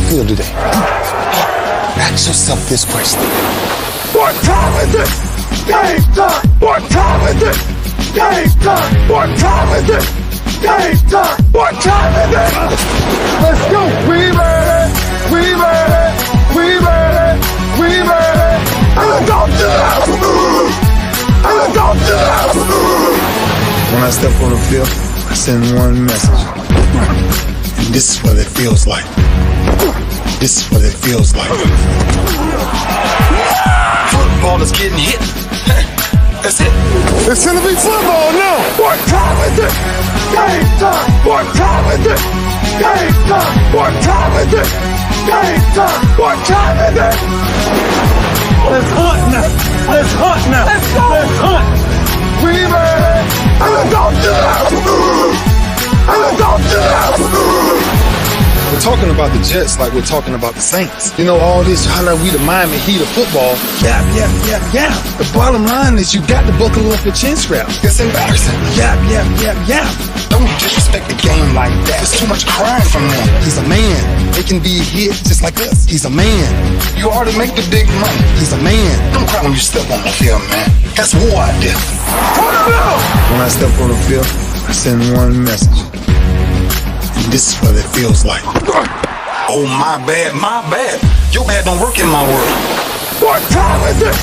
feel today? Ask yourself this question. What time is it? Game time! What time is it? Game time! What time is it? Game time! What time is it? Let's go! We ready! We ready! We ready! We ready! And don't do that! And don't do that! When I step on the field, I send one message. And this is what it feels like. This is what it feels like. Football is getting hit. That's it. It's gonna be football now! What time is it? Game time! What time is it? Game time! What time is it? Game time! What time is it? Let's hunt now! Let's hunt now! Let's go! Let's hunt! We ready! And don't do that! And don't do that! We're talking about the Jets like we're talking about the Saints. You know, all this, how like we the Miami Heat of football. Yeah. The bottom line is you got to buckle up your chin strap. It's embarrassing. Yeah. Don't disrespect the game like that. There's too much crying from them. He's a man. They can be hit just like us. He's a man. You already make the big money. He's a man. Don't cry when you step on the field, man. That's war out there. When I step on the field, I send one message. This is what it feels like. Oh, my bad. Your bad don't work in my world. What time is it?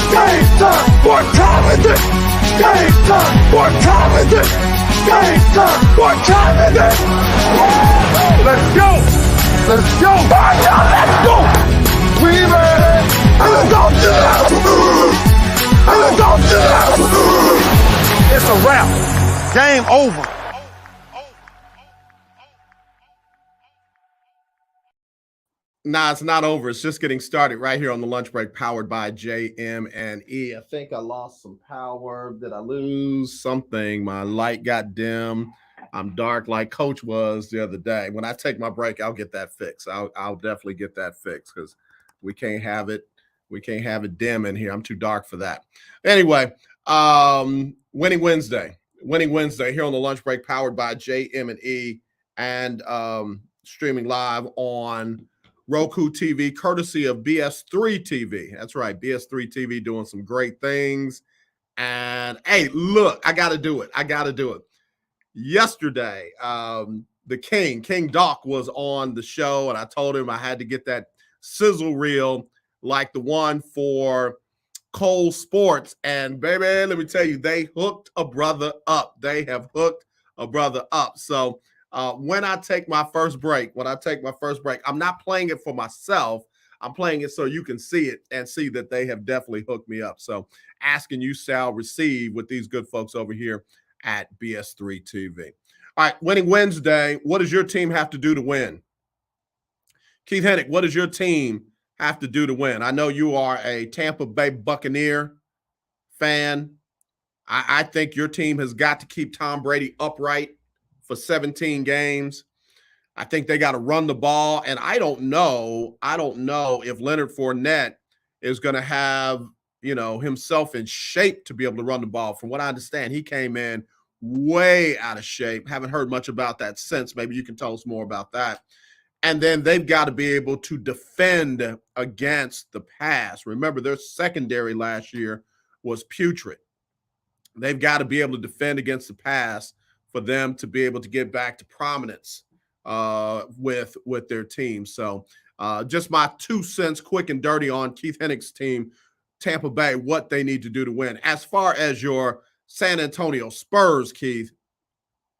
Game time! What time is it? Game time! What time is it? Game time! What time is it? Let's go! Let's go! Let's go! We ready! And don't do that! And don't do that! It's a wrap. Game over. Nah, it's not over. It's just getting started right here on the lunch break, powered by JM&E. I think I lost some power. Did I lose something? My light got dim. I'm dark like Coach was the other day. When I take my break, I'll get that fixed. I'll definitely get that fixed because we can't have it. We can't have it dim in here. I'm too dark for that. Anyway, Winning Wednesday here on the lunch break, powered by JM&E and streaming live on Roku TV, courtesy of BS3 TV. That's right, BS3 TV doing some great things. And hey, look, I got to do it. Yesterday, the King Doc was on the show, and I told him I had to get that sizzle reel like the one for Cole Sports. And baby, let me tell you, they hooked a brother up. They have hooked a brother up. So when I take my first break, I'm not playing it for myself. I'm playing it so you can see it and see that they have definitely hooked me up. So asking you shall receive with these good folks over here at BS3 TV. All right, Winning Wednesday, what does your team have to do to win? Keith Hennick, what does your team have to do to win? I know you are a Tampa Bay Buccaneer fan. I think your team has got to keep Tom Brady upright for 17 games. I think they got to run the ball. And I don't know if Leonard Fournette is going to have, himself in shape to be able to run the ball. From what I understand, he came in way out of shape. Haven't heard much about that since. Maybe you can tell us more about that. And then they've got to be able to defend against the pass. Remember, their secondary last year was putrid. They've got to be able to defend against the pass for them to be able to get back to prominence with their team. So just my 2 cents quick and dirty on Keith Hennick's team, Tampa Bay, what they need to do to win. As far as your San Antonio Spurs, Keith,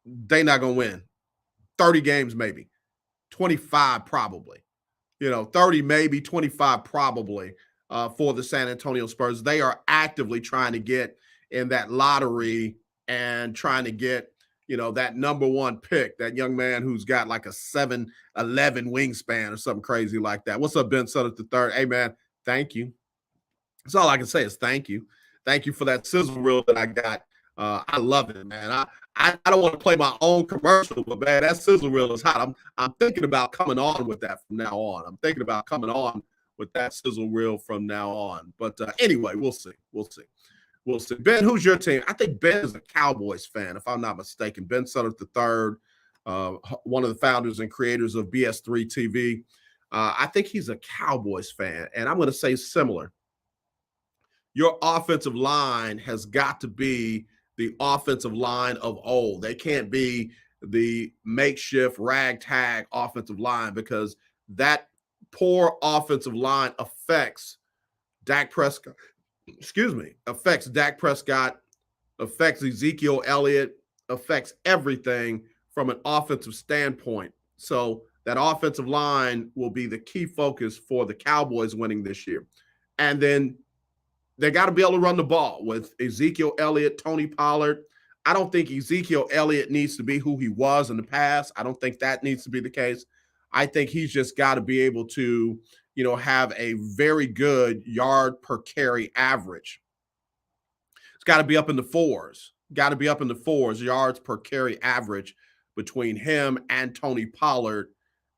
they're not going to win. 30 games maybe. 25 probably. 30 maybe, 25 probably for the San Antonio Spurs. They are actively trying to get in that lottery and trying to get that number one pick, that young man who's got like a 7'11" wingspan or something crazy like that. What's up, Ben Sutter III? Hey, man, thank you. That's all I can say is thank you. Thank you for that sizzle reel that I got. I love it, man. I don't want to play my own commercial, but, man, that sizzle reel is hot. I'm thinking about coming on with that from now on. I'm thinking about coming on with that sizzle reel from now on. But anyway, we'll see. We'll see. Ben, who's your team? I think Ben is a Cowboys fan, if I'm not mistaken. Ben Sutter III, one of the founders and creators of BS3 TV. I think he's a Cowboys fan, and I'm going to say similar. Your offensive line has got to be the offensive line of old. They can't be the makeshift ragtag offensive line, because that poor offensive line affects Dak Prescott. Affects Dak Prescott, affects Ezekiel Elliott, affects everything from an offensive standpoint. So that offensive line will be the key focus for the Cowboys winning this year. And then they got to be able to run the ball with Ezekiel Elliott, Tony Pollard. I don't think Ezekiel Elliott needs to be who he was in the past. I don't think that needs to be the case. I think he's just got to be able to, have a very good yard per carry average. It's got to be up in the fours. Yards per carry average between him and Tony Pollard.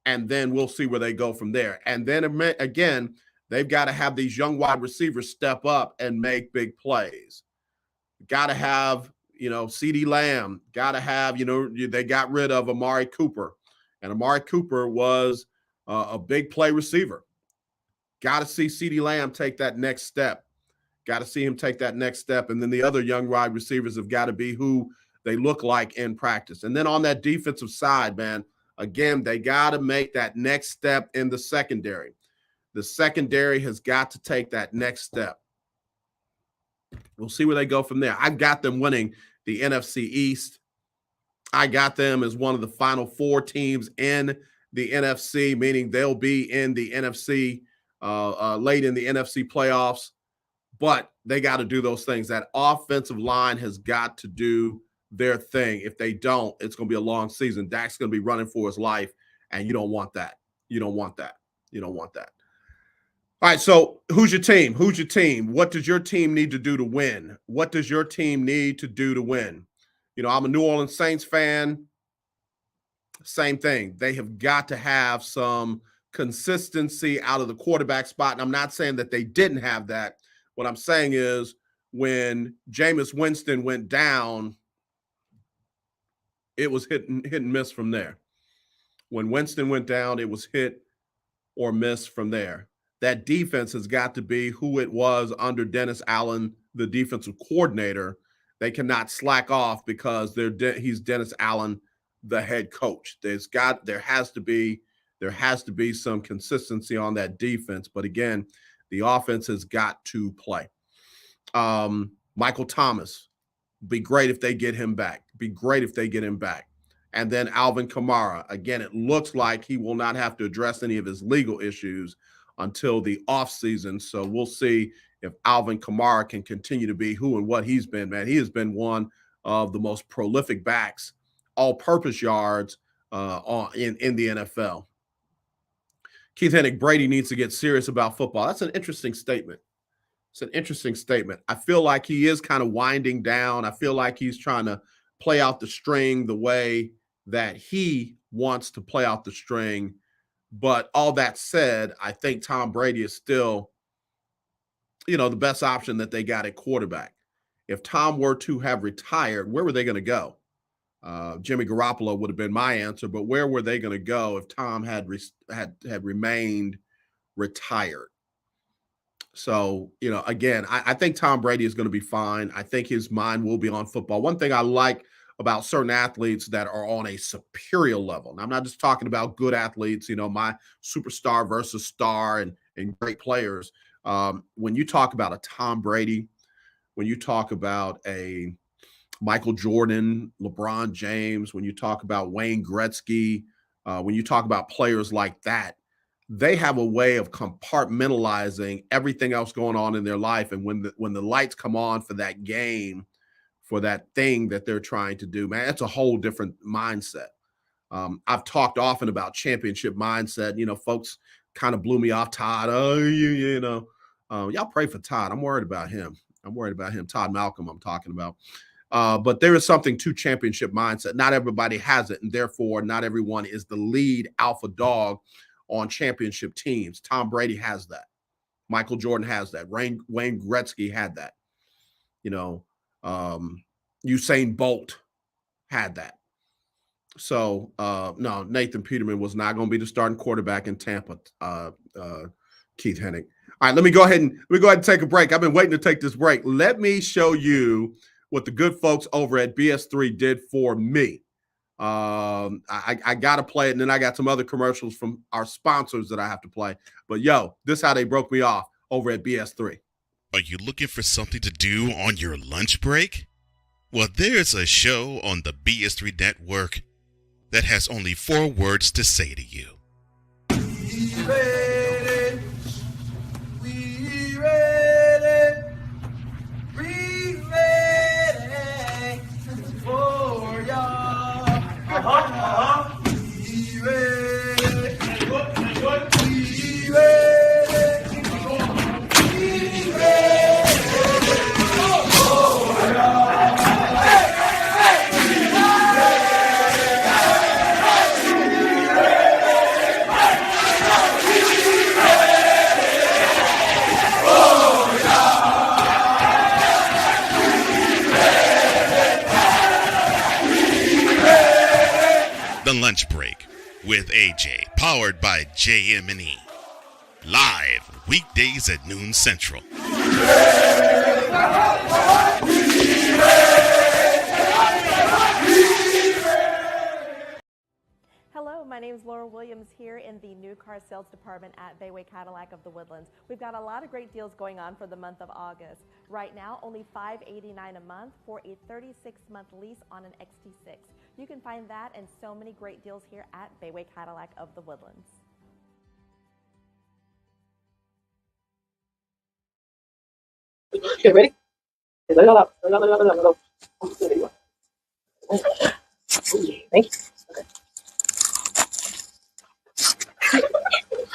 And then we'll see where they go from there. And then again, they've got to have these young wide receivers step up and make big plays. Got to have, CeeDee Lamb. Got to have, they got rid of Amari Cooper. And Amari Cooper was a big play receiver. Got to see CeeDee Lamb take that next step. Got to see him take that next step. And then the other young wide receivers have got to be who they look like in practice. And then on that defensive side, man, again, they got to make that next step in the secondary. The secondary has got to take that next step. We'll see where they go from there. I've got them winning the NFC East. I got them as one of the final four teams in the NFC, meaning they'll be in the NFC, late in the NFC playoffs. But they got to do those things. That offensive line has got to do their thing. If they don't, it's going to be a long season. Dak's going to be running for his life, and you don't want that. You don't want that. All right, so who's your team? What does your team need to do to win? I'm a New Orleans Saints fan. Same thing. They have got to have some consistency out of the quarterback spot. And I'm not saying that they didn't have that. What I'm saying is when Jameis Winston went down, it was hit and miss from there. When Winston went down, it was hit or miss from there. That defense has got to be who it was under Dennis Allen, the defensive coordinator. They cannot slack off because he's Dennis Allen, the head coach. There has to be some consistency on that defense. But again, the offense has got to play. Michael Thomas, be great if they get him back. And then Alvin Kamara. Again, it looks like he will not have to address any of his legal issues until the offseason. So we'll see if Alvin Kamara can continue to be who and what he's been, man. He has been one of the most prolific backs, all-purpose yards in the NFL. Keith Hennig, Brady needs to get serious about football. That's an interesting statement. I feel like he is kind of winding down. I feel like he's trying to play out the string the way that he wants to play out the string. But all that said, I think Tom Brady is still, the best option that they got at quarterback. If Tom were to have retired, where were they going to go? Jimmy Garoppolo would have been my answer, but where were they going to go if Tom had remained retired? So, again, I think Tom Brady is going to be fine. I think his mind will be on football. One thing I like about certain athletes that are on a superior level, and I'm not just talking about good athletes, my superstar versus star and great players. When you talk about a Tom Brady, when you talk about a Michael Jordan, LeBron James, when you talk about Wayne Gretzky, when you talk about players like that, they have a way of compartmentalizing everything else going on in their life. And when the lights come on for that game, for that thing that they're trying to do, man, it's a whole different mindset. I've talked often about championship mindset. Folks kind of blew me off. Todd, y'all pray for Todd. I'm worried about him. Todd Malcolm, I'm talking about. But there is something to championship mindset. Not everybody has it, and therefore not everyone is the lead alpha dog on championship teams. Tom Brady has that. Michael Jordan has that. Wayne Gretzky had that. Usain Bolt had that. So no, Nathan Peterman was not going to be the starting quarterback in Tampa. Keith Hennig. All right, let me go ahead and take a break. I've been waiting to take this break. Let me show you what the good folks over at BS3 did for me. I got to play it, and then I got some other commercials from our sponsors that I have to play. But yo, this is how they broke me off over at BS3. Are you looking for something to do on your lunch break? Well, there's a show on the BS3 network that has only 4 words to say to you. We ready. We ready. We ready for y'all. We ready. We ready. We ready for y'all. The Lunch Break with AJ, powered by JM&E. Live weekdays at noon Central. Hello, my name is Laura Williams here in the new car sales department at Bayway Cadillac of the Woodlands. We've got a lot of great deals going on for the month of August. Right now, only $589 a month for a 36-month lease on an XT6. You can find that and so many great deals here at Bayway Cadillac of the Woodlands. Okay, ready? Let it all out. Let it out, let it out, let it out. There you go. Thank you. Okay.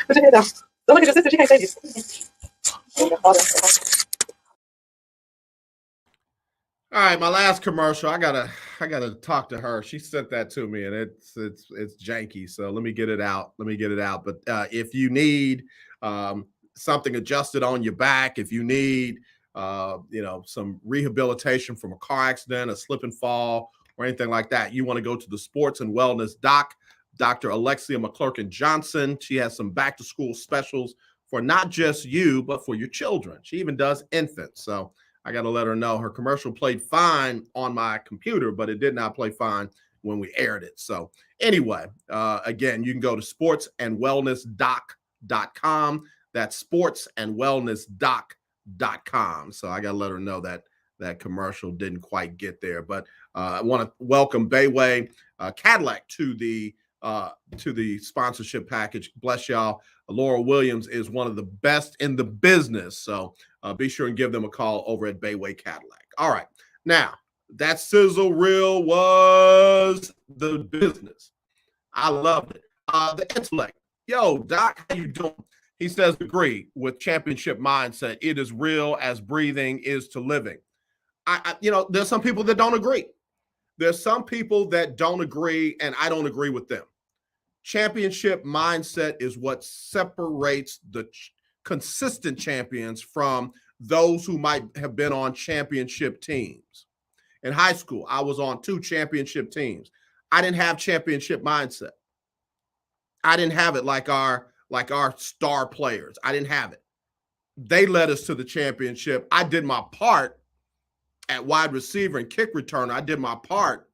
Put your head down. Don't look at your sister. She can't save you. All right, my last commercial. I gotta talk to her. She sent that to me, and it's janky. So let me get it out. But if you need something adjusted on your back, if you need some rehabilitation from a car accident, a slip and fall, or anything like that, you want to go to the Sports and Wellness Doc, Dr. Alexia McClurkin Johnson. She has some back to school specials for not just you, but for your children. She even does infants. So I got to let her know. Her commercial played fine on my computer, but it did not play fine when we aired it. So anyway, again, you can go to sportsandwellnessdoc.com. That's sportsandwellnessdoc.com. So I got to let her know that that commercial didn't quite get there. But I want to welcome Bayway Cadillac to the sponsorship package. Bless y'all. Laura Williams is one of the best in the business. So be sure and give them a call over at Bayway Cadillac. All right. Now, that sizzle reel was the business. I loved it. The intellect. Yo, Doc, how you doing? He says, agree with championship mindset. It is real as breathing is to living. There's some people that don't agree. There's some people that don't agree, and I don't agree with them. Championship mindset is what separates the consistent champions from those who might have been on championship teams. In high school, I was on 2 championship teams. I didn't have championship mindset. I didn't have it like our star players. I didn't have it. They led us to the championship. I did my part at wide receiver and kick returner. I did my part,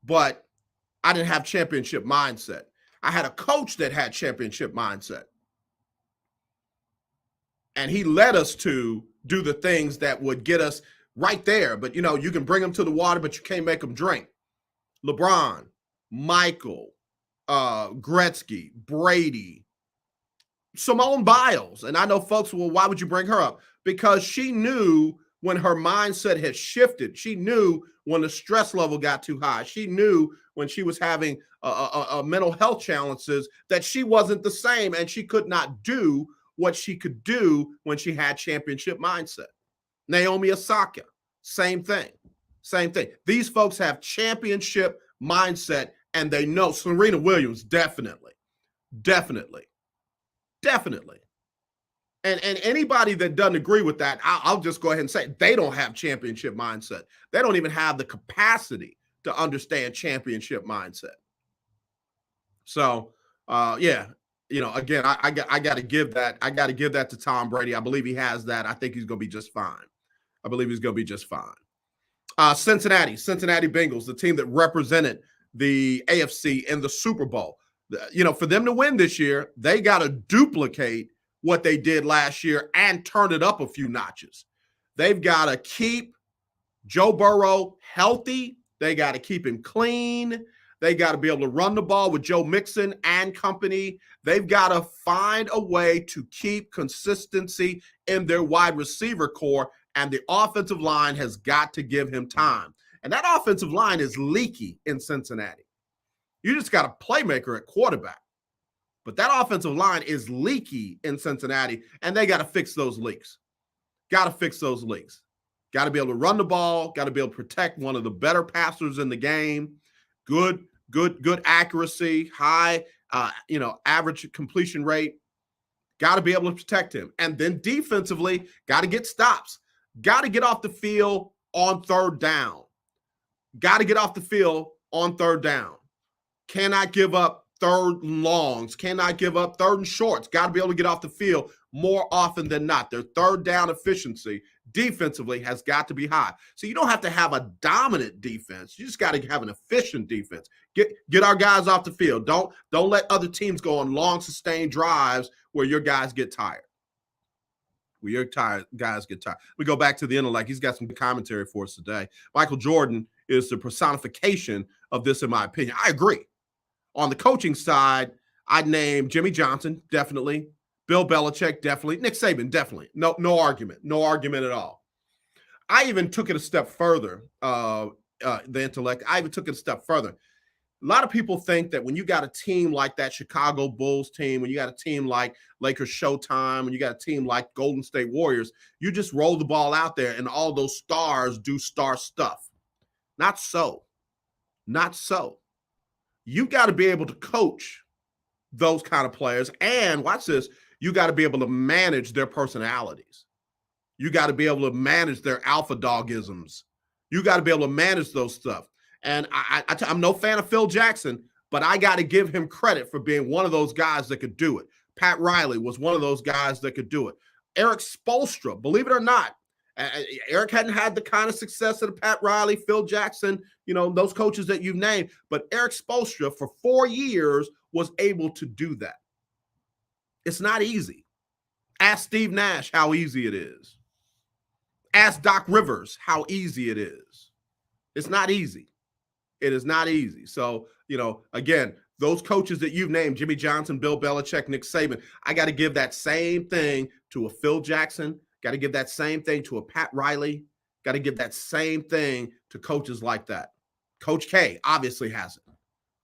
but I didn't have championship mindset. I had a coach that had championship mindset. And he led us to do the things that would get us right there. But, you can bring them to the water, but you can't make them drink. LeBron, Michael, Gretzky, Brady, Simone Biles. And I know folks, well, why would you bring her up? Because she knew when her mindset had shifted. She knew when the stress level got too high. She knew when she was having a mental health challenges that she wasn't the same, and she could not do what she could do when she had championship mindset. Naomi Osaka, same thing. These folks have championship mindset, and they know. Serena Williams, definitely. And anybody that doesn't agree with that, I'll just go ahead and say they don't have championship mindset. They don't even have the capacity to understand championship mindset. So, yeah, again, I got to give that. I got to give that to Tom Brady. I believe he has that. I think he's going to be just fine. I believe he's going to be just fine. Cincinnati Bengals, the team that represented the AFC in the Super Bowl. For them to win this year, they got to duplicate what they did last year and turn it up a few notches. They've got to keep Joe Burrow healthy. They got to keep him clean. They got to be able to run the ball with Joe Mixon and company. They've got to find a way to keep consistency in their wide receiver core, and the offensive line has got to give him time. And that offensive line is leaky in Cincinnati. You just got a playmaker at quarterback. But that offensive line is leaky in Cincinnati, and they got to fix those leaks. Got to fix those leaks. Got to be able to run the ball. Got to be able to protect one of the better passers in the game. Good accuracy, high, average completion rate. Got to be able to protect him. And then defensively, got to get stops. Got to get off the field on third down. Got to get off the field on third down. Cannot give up third and longs. Cannot give up third and shorts. Got to be able to get off the field more often than not. Their third down efficiency defensively has got to be high. So you don't have to have a dominant defense. You just got to have an efficient defense. Get our guys off the field. Don't let other teams go on long, sustained drives where your guys get tired. Guys get tired. We go back to the intellect. He's got some good commentary for us today. Michael Jordan is the personification of this, in my opinion. I agree. On the coaching side, I'd name Jimmy Johnson, definitely. Bill Belichick, definitely. Nick Saban, definitely. No argument. No argument at all. I even took it a step further, the intellect. I even took it a step further. A lot of people think that when you got a team like that Chicago Bulls team, when you got a team like Lakers Showtime, when you got a team like Golden State Warriors, you just roll the ball out there and all those stars do star stuff. Not so. Not so. You got to be able to coach those kind of players. And watch this, you got to be able to manage their personalities. You got to be able to manage their alpha dogisms. You got to be able to manage those stuff. And I'm no fan of Phil Jackson, but I got to give him credit for being one of those guys that could do it. Pat Riley was one of those guys that could do it. Eric Spoelstra, believe it or not, Eric hadn't had the kind of success that Pat Riley, Phil Jackson, those coaches that you've named, but Eric Spoelstra for 4 years was able to do that. It's not easy. Ask Steve Nash how easy it is. Ask Doc Rivers how easy it is. It's not easy. It is not easy. So, again, those coaches that you've named, Jimmy Johnson, Bill Belichick, Nick Saban, I got to give that same thing to a Phil Jackson. Got to give that same thing to a Pat Riley. Got to give that same thing to coaches like that. Coach K obviously has it.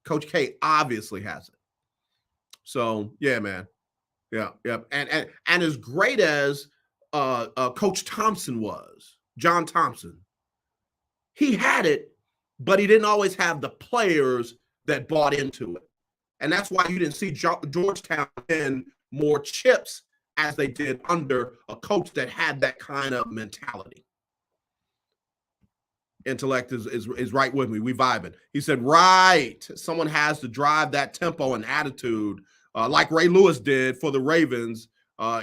Coach K obviously has it. So, yeah, man. Yeah. And as great as Coach Thompson was, John Thompson, he had it, but he didn't always have the players that bought into it. And that's why you didn't see Georgetown win more chips as they did under a coach that had that kind of mentality. Intellect is right with me. We vibing. He said, right. Someone has to drive that tempo and attitude like Ray Lewis did for the Ravens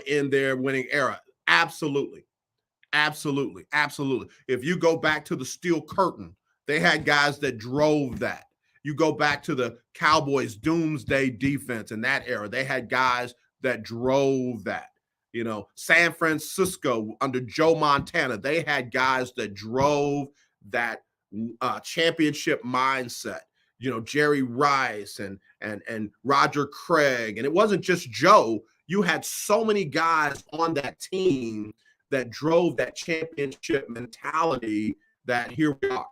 in their winning era. Absolutely. Absolutely. Absolutely. If you go back to the Steel Curtain, they had guys that drove that. You go back to the Cowboys' doomsday defense in that era. They had guys that drove that. San Francisco under Joe Montana, they had guys that drove that championship mindset. Jerry Rice and Roger Craig. And it wasn't just Joe. You had so many guys on that team that drove that championship mentality that here we are.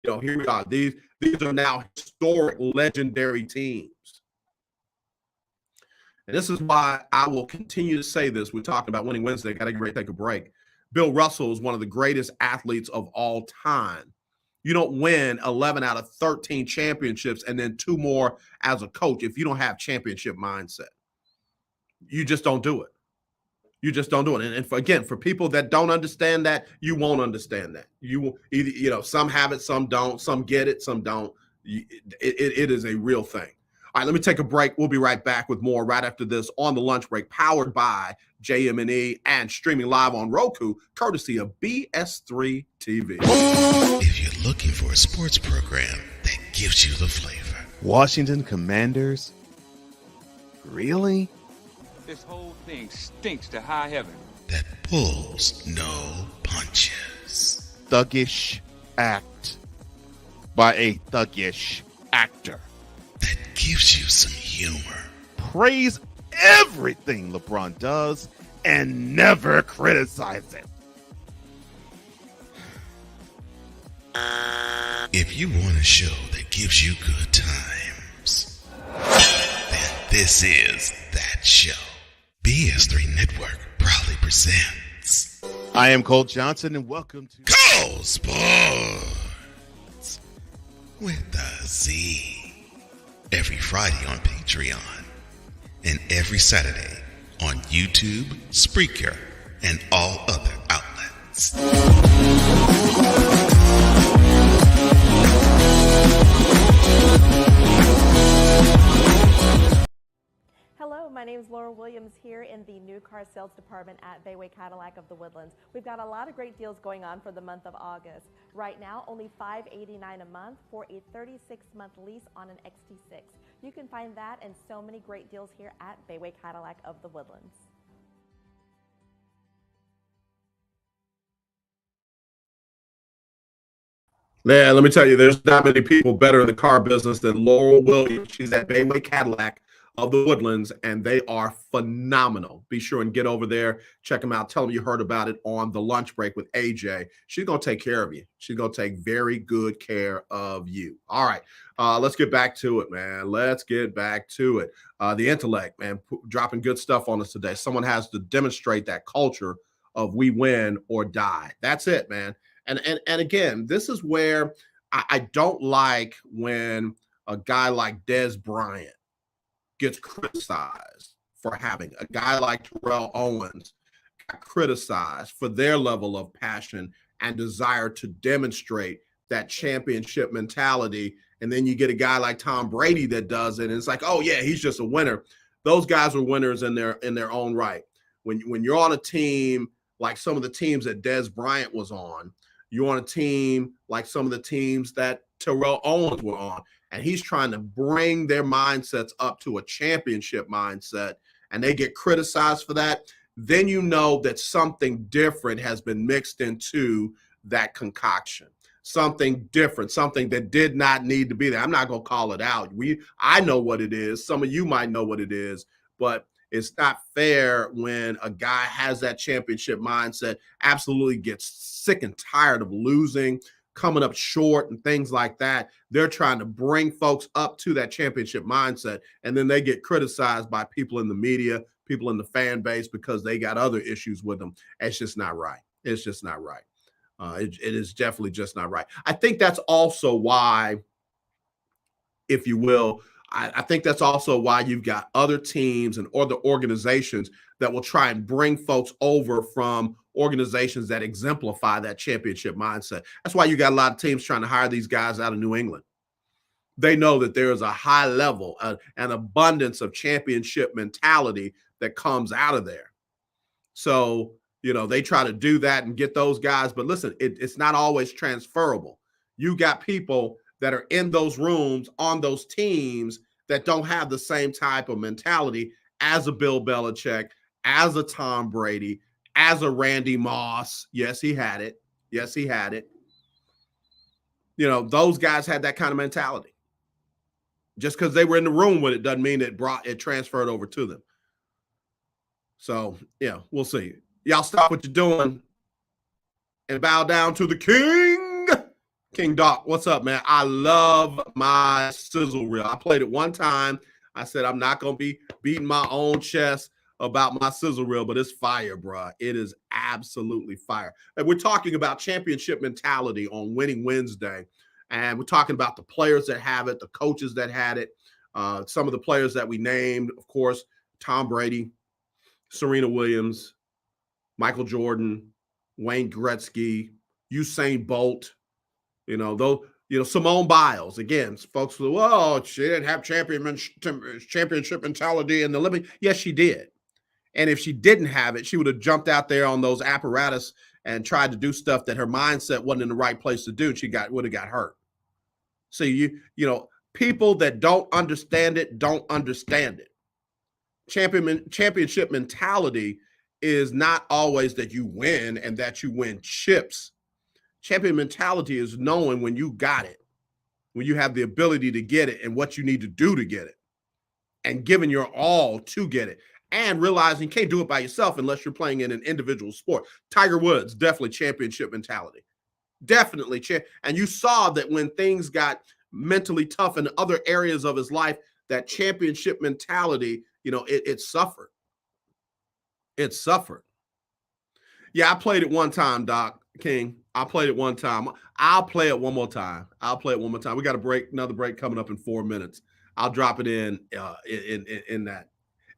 Here we are. These are now historic, legendary teams. And this is why I will continue to say this. We're talking about winning Wednesday. Got to get ready to take a break. Bill Russell is one of the greatest athletes of all time. You don't win 11 out of 13 championships and then 2 more as a coach if you don't have championship mindset. You just don't do it. You just don't do it. And for people that don't understand that, you won't understand that. You either, some have it, some don't, some get it, some don't. It is a real thing. All right, let me take a break. We'll be right back with more right after this on the lunch break, powered by JM&E and streaming live on Roku, courtesy of BS3 TV. If you're looking for a sports program that gives you the flavor. Washington Commanders? Really? This whole thing stinks to high heaven. That pulls no punches. Thuggish act by a thuggish actor. That gives you some humor. Praise everything LeBron does and never criticize it. If you want a show that gives you good times, then this is that show. BS3 Network proudly presents. I am Cole Johnson and welcome to Cole Sports with a Z. Every Friday on Patreon and every Saturday on YouTube, Spreaker, and all other outlets. Hello, my name is Laura Williams here in the new car sales department at Bayway Cadillac of the Woodlands. We've got a lot of great deals going on for the month of August. Right now, only $589 a month for a 36-month lease on an XT6. You can find that and so many great deals here at Bayway Cadillac of the Woodlands. Yeah, let me tell you, there's not many people better in the car business than Laurel Williams. She's at Bayway Cadillac of the Woodlands, and they are phenomenal. Be sure and get over there, check them out, tell them you heard about it on the lunch break with AJ. She's going to take care of you. She's going to take very good care of you. All right, let's get back to it, man. Let's get back to it. The intellect, man, dropping good stuff on us today. Someone has to demonstrate that culture of we win or die. That's it, man. And again, this is where I don't like when a guy like Dez Bryant gets criticized for having a guy like Terrell Owens got criticized for their level of passion and desire to demonstrate that championship mentality. And then you get a guy like Tom Brady that does it. And it's like, oh yeah, he's just a winner. Those guys are winners in their own right. When you're on a team like some of the teams that Dez Bryant was on, you're on a team like some of the teams that Terrell Owens were on, and he's trying to bring their mindsets up to a championship mindset, and they get criticized for that, then you know that something different has been mixed into that concoction. Something different, something that did not need to be there. I'm not going to call it out. I know what it is. Some of you might know what it is, but it's not fair when a guy has that championship mindset, absolutely gets sick and tired of losing, coming up short and things like that. They're trying to bring folks up to that championship mindset, and then they get criticized by people in the media, people in the fan base because they got other issues with them. It's just not right. It's just not right. It is definitely just not right. I think that's also why, if you will, I think that's also why you've got other teams and other organizations that will try and bring folks over from organizations that exemplify that championship mindset. That's why you got a lot of teams trying to hire these guys out of New England. They know that there is a high level, an abundance of championship mentality that comes out of there. So, they try to do that and get those guys. But listen, it's not always transferable. You got people that are in those rooms on those teams that don't have the same type of mentality as a Bill Belichick, as a Tom Brady, as a Randy Moss. Yes, he had it. Yes, he had it. Those guys had that kind of mentality. Just because they were in the room with it doesn't mean it transferred over to them. So, we'll see. Y'all stop what you're doing and bow down to the king. King Doc, what's up, man? I love my sizzle reel. I played it one time. I said I'm not going to be beating my own chest about my sizzle reel, but it's fire, bro. It is absolutely fire. And we're talking about championship mentality on Winning Wednesday, and we're talking about the players that have it, the coaches that had it, some of the players that we named, of course, Tom Brady, Serena Williams, Michael Jordan, Wayne Gretzky, Usain Bolt, though, Simone Biles. Again, folks who, well, she didn't have championship mentality in the Olympics. Yes, she did. And if she didn't have it, she would have jumped out there on those apparatus and tried to do stuff that her mindset wasn't in the right place to do, and she would have got hurt. So people that don't understand it don't understand it. Championship mentality is not always that you win and that you win chips. Champion mentality is knowing when you got it, when you have the ability to get it and what you need to do to get it, and giving your all to get it, and realizing you can't do it by yourself unless you're playing in an individual sport. Tiger Woods, definitely championship mentality. Definitely. And you saw that when things got mentally tough in other areas of his life, that championship mentality, it suffered. It suffered. Yeah, I played it one time, Doc King. I played it one time. I'll play it one more time. We got another break coming up in 4 minutes. I'll drop it in that.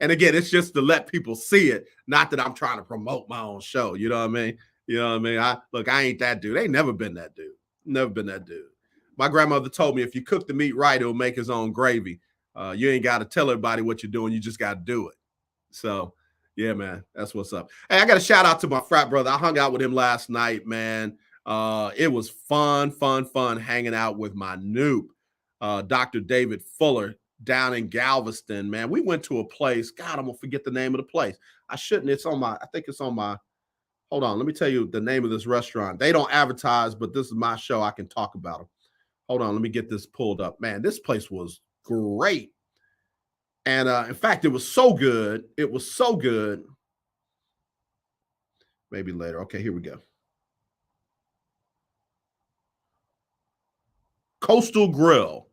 And again, it's just to let people see it, not that I'm trying to promote my own show. You know what I mean? I ain't that dude. I ain't never been that dude. Never been that dude. My grandmother told me if you cook the meat right, it'll make its own gravy. You ain't got to tell everybody what you're doing. You just got to do it. So, yeah, man, that's what's up. Hey, I got a shout out to my frat brother. I hung out with him last night, man. It was fun hanging out with my noob, Dr. David Fuller, down in Galveston, man. We went to a place. God, I'm going to forget the name of the place. I shouldn't. I think it's on my, hold on. Let me tell you the name of this restaurant. They don't advertise, but this is my show. I can talk about them. Hold on. Let me get this pulled up. Man, this place was great. And in fact, it was so good. It was so good. Maybe later. Okay, here we go. Coastal Grill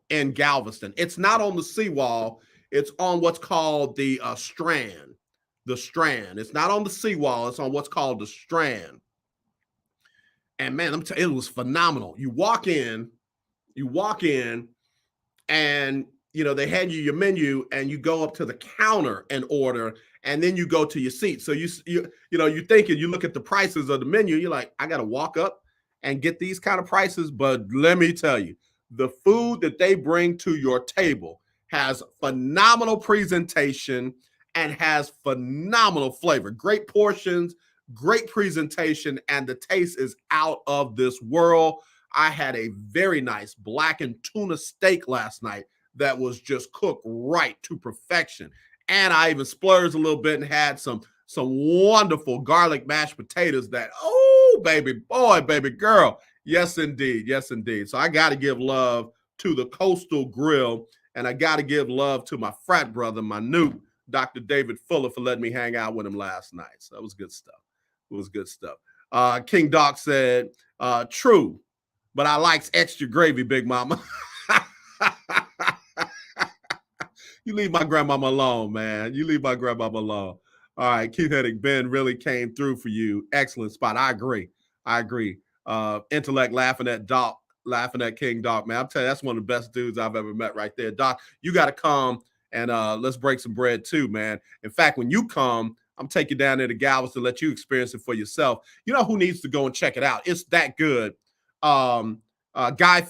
in Galveston. It's not on the seawall. It's on what's called the Strand. The Strand. It's not on the seawall. It's on what's called the Strand. And man, it was phenomenal. You walk in, and they hand you your menu, and you go up to the counter and order, and then you go to your seat. So you thinking, you look at the prices of the menu, you're like, I got to walk up and get these kind of prices. But let me tell you, the food that they bring to your table has phenomenal presentation and has phenomenal flavor. Great portions, great presentation, and the taste is out of this world. I had a very nice blackened tuna steak last night that was just cooked right to perfection. And I even splurged a little bit and had some wonderful garlic mashed potatoes that, oh, baby boy, baby girl. Yes, indeed. Yes, indeed. So I got to give love to the Coastal Grill, and I got to give love to my frat brother, my new Dr. David Fuller, for letting me hang out with him last night. So that was good stuff. It was good stuff. King Doc said, true, but I likes extra gravy, Big Mama. You leave my grandmama alone, man. You leave my grandmama alone. All right, Keith Hennig, Ben really came through for you. Excellent spot. I agree. Intellect laughing at Doc, laughing at King Doc, man. I'm telling you, that's one of the best dudes I've ever met right there. Doc, you got to come and let's break some bread too, man. In fact, when you come, I'm taking you down there to Galveston to let you experience it for yourself. You know who needs to go and check it out? It's that good. Guy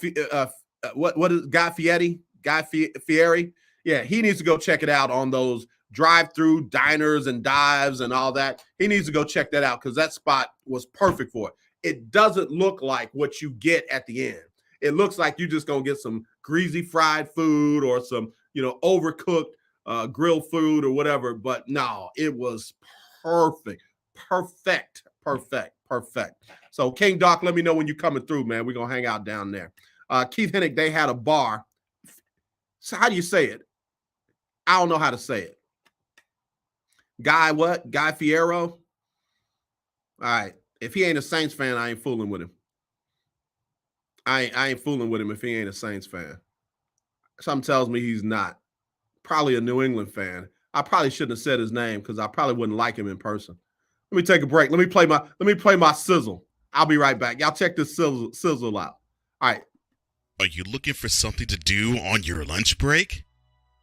Fieri? Yeah, he needs to go check it out on those drive-through diners and dives and all that. He needs to go check that out because that spot was perfect for it. It doesn't look like what you get at the end. It looks like you're just going to get some greasy fried food or some, overcooked grilled food or whatever. But no, it was perfect. So King Doc, let me know when you're coming through, man. We're going to hang out down there. Keith Hennig, they had a bar. So how do you say it? I don't know how to say it. Guy what? Guy Fiero? All right. If he ain't a Saints fan, I ain't fooling with him. I ain't fooling with him if he ain't a Saints fan. Something tells me he's not. Probably a New England fan. I probably shouldn't have said his name because I probably wouldn't like him in person. Let me take a break. Let me play my sizzle. I'll be right back. Y'all check this sizzle out. All right. Are you looking for something to do on your lunch break?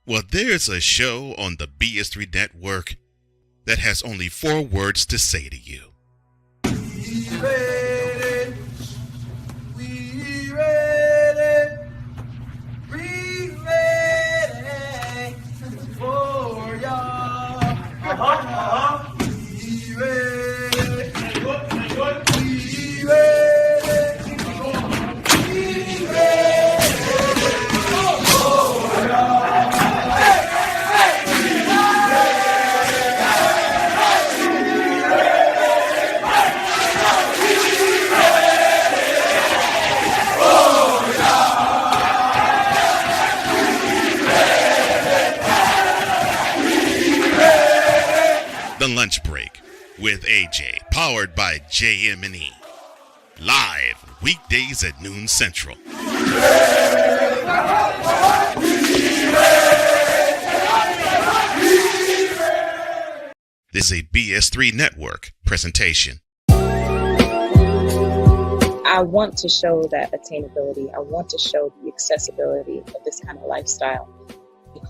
Well, there's a show on the BS3 network that has only 4 words to say to you. We ready. We ready. We ready for y'all. We ready. We ready. We ready. The Lunch Break with AJ, powered by JM&E. Live weekdays at noon Central. This is a BS3 network presentation. I want to show that attainability. I want to show the accessibility of this kind of lifestyle.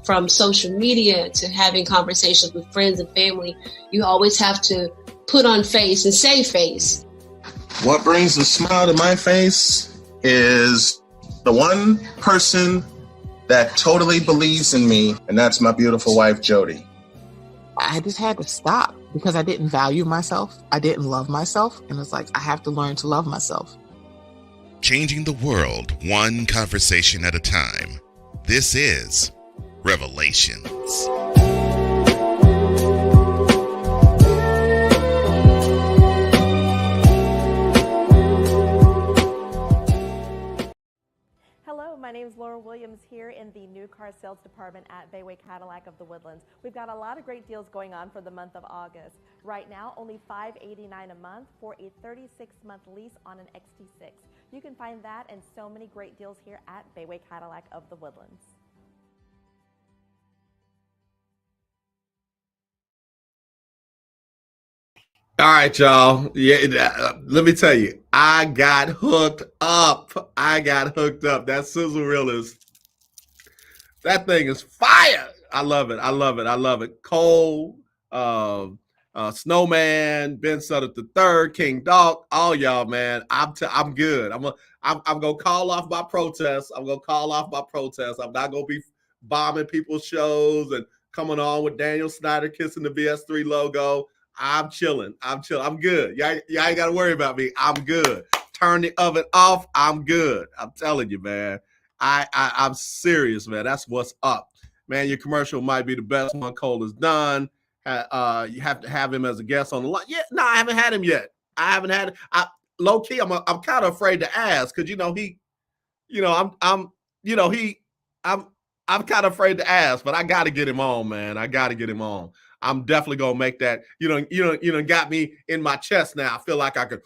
From social media to having conversations with friends and family, you always have to put on face and say face. What brings a smile to my face is the one person that totally believes in me, and that's my beautiful wife, Jody. I just had to stop because I didn't value myself. I didn't love myself. And it's like, I have to learn to love myself. Changing the world one conversation at a time. This is Revelations. Hello, my name is Laura Williams here in the new car sales department at Bayway Cadillac of the Woodlands. We've got a lot of great deals going on for the month of August. Right now, only $589 a month for a 36-month lease on an XT6. You can find that and so many great deals here at Bayway Cadillac of the Woodlands. All right, y'all. Yeah, let me tell you, I got hooked up. That sizzle reel that thing is fire. I love it. Cole, Snowman, Ben Sutter III, King Dog, all y'all, man. I'm good. I'm gonna call off my protests. I'm not gonna be bombing people's shows and coming on with Daniel Snyder kissing the BS3 logo. I'm chilling. I'm good. Y'all ain't got to worry about me. I'm good. Turn the oven off. I'm good. I'm telling you, man. I'm serious, man. That's what's up. Man, your commercial might be the best one Cole has done. You have to have him as a guest on the line. Yeah, no, I haven't had him yet. Low key, I'm kind of afraid to ask because I'm kind of afraid to ask, but I got to get him on, man. I got to get him on. I'm definitely gonna make that. You got me in my chest now. I feel like I could,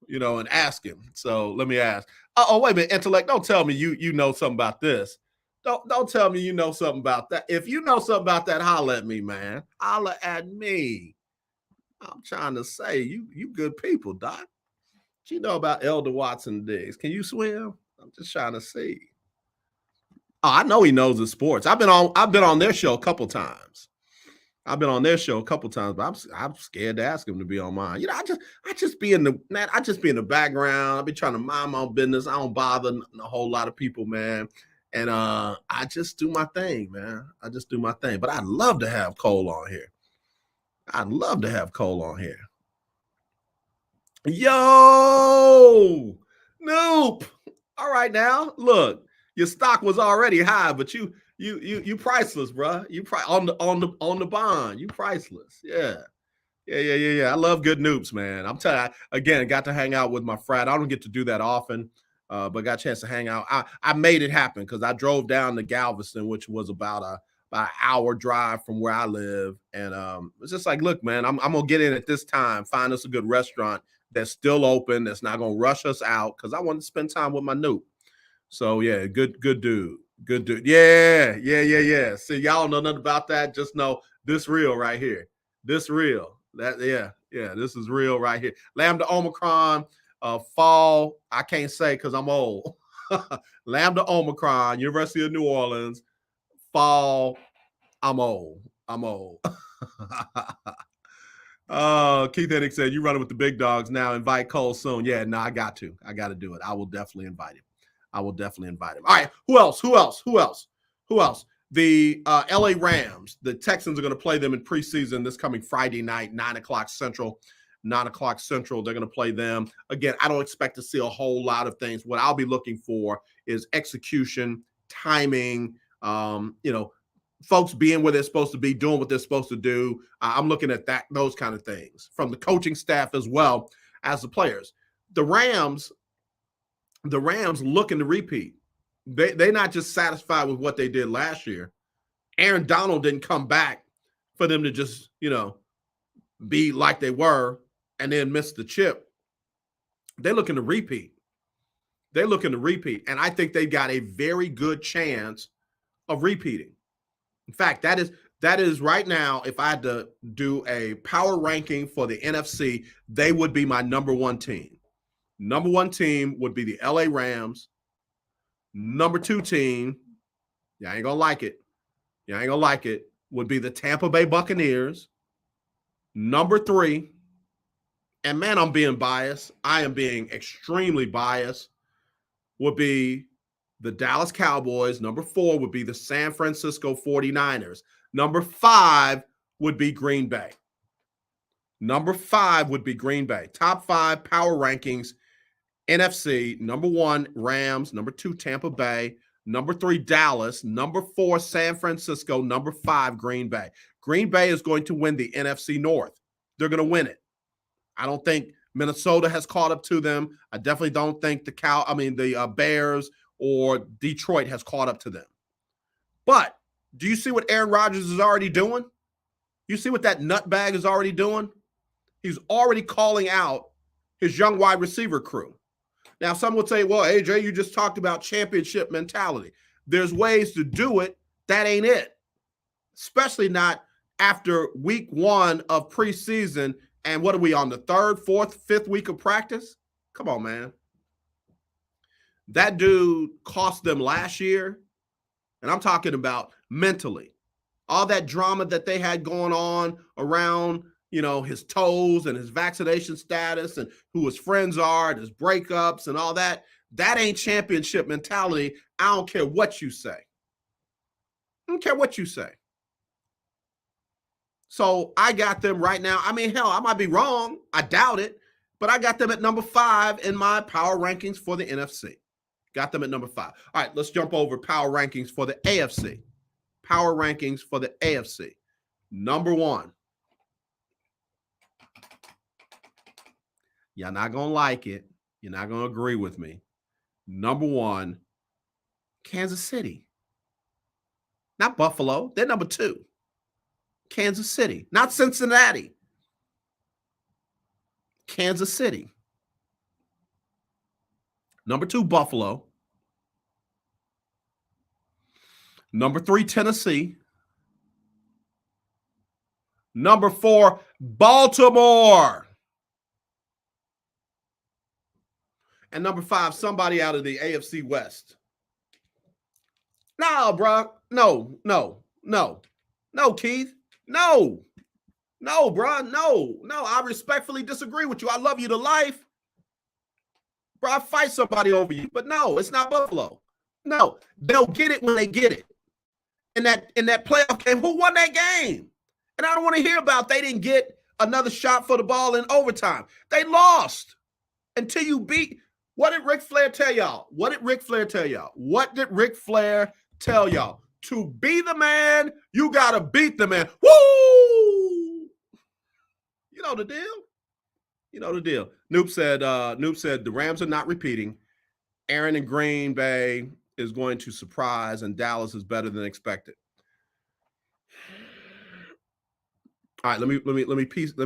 and ask him. So let me ask. Oh, wait a minute, Intellect. Don't tell me you know something about this. Don't tell me you know something about that. If you know something about that, holler at me, man. Holler at me. I'm trying to say you good people, Doc. What you know about Elder Watson Diggs? Can you swim? I'm just trying to see. Oh, I know he knows his sports. I've been on their show a couple times. But I'm scared to ask him to be on mine. I just be in the background. I be trying to mind my own business. I don't bother a whole lot of people, man. And I just do my thing, man. But I'd love to have Cole on here. Yo, Nope. All right now, look, your stock was already high, but you priceless, bro. You on the bond. You priceless. Yeah. I love good noobs, man. I'm telling you, again, got to hang out with my frat. I don't get to do that often, but got a chance to hang out. I made it happen because I drove down to Galveston, which was about an hour drive from where I live. And it's just like, look, man, I'm gonna get in at this time, find us a good restaurant that's still open, that's not gonna rush us out, because I want to spend time with my noob. So yeah, good dude. Yeah. See, y'all know nothing about that. Just know this real right here. This real. This is real right here. Lambda Omicron, fall. I can't say because I'm old. Lambda Omicron, University of New Orleans, fall. I'm old. Keith Hennig said, you running with the big dogs now. Invite Cole soon. Yeah, no, I got to. I got to do it. I will definitely invite him. All right, who else? The LA Rams. The Texans are going to play them in preseason this coming Friday night, 9 o'clock Central. 9 o'clock Central, they're going to play them. Again, I don't expect to see a whole lot of things. What I'll be looking for is execution, timing, folks being where they're supposed to be, doing what they're supposed to do. I'm looking at those kind of things from the coaching staff as well as the players. The Rams looking to repeat. They're not just satisfied with what they did last year. Aaron Donald didn't come back for them to just, be like they were and then miss the chip. They're looking to repeat. And I think they've got a very good chance of repeating. In fact, that is right now, if I had to do a power ranking for the NFC, they would be my number one team. Number one team would be the LA Rams. Number two team, y'all ain't gonna like it, would be the Tampa Bay Buccaneers. Number three, and man, I'm being biased. I am being extremely biased, would be the Dallas Cowboys. Number four would be the San Francisco 49ers. Number five would be Green Bay. Top five power rankings. NFC, number one, Rams. Number two, Tampa Bay. Number three, Dallas. Number four, San Francisco. Number five, Green Bay. Green Bay is going to win the NFC North. They're going to win it. I don't think Minnesota has caught up to them. I definitely don't think the Bears or Detroit has caught up to them. But do you see what Aaron Rodgers is already doing? You see what that nutbag is already doing? He's already calling out his young wide receiver crew. Now, some would say, well, AJ, you just talked about championship mentality. There's ways to do it. That ain't it. Especially not after week one of preseason. And what are we on, the third, fourth, fifth week of practice? Come on, man. That dude cost them last year. And I'm talking about mentally. All that drama that they had going on around, his toes and his vaccination status and who his friends are and his breakups and all that. That ain't championship mentality. I don't care what you say. So I got them right now. I mean, hell, I might be wrong. I doubt it. But I got them at number 5 in my power rankings for the NFC. Got them at number 5. All right, let's jump over power rankings for the AFC. Number 1. You're not going to like it. You're not going to agree with me. Number 1, Kansas City. Not Buffalo. They're number 2. Kansas City. Not Cincinnati. Kansas City. Number 2, Buffalo. Number 3, Tennessee. Number 4, Baltimore. And number 5, somebody out of the AFC West. No, bro. No, Keith. No, bro. No. I respectfully disagree with you. I love you to life. Bro, I fight somebody over you. But no, it's not Buffalo. No, they'll get it when they get it. In that playoff game, who won that game? And I don't want to hear about they didn't get another shot for the ball in overtime. They lost until you beat. What did Ric Flair tell y'all? To be the man, you got to beat the man. Woo! You know the deal. Noop said the Rams are not repeating. Aaron in Green Bay is going to surprise, and Dallas is better than expected. All right, let me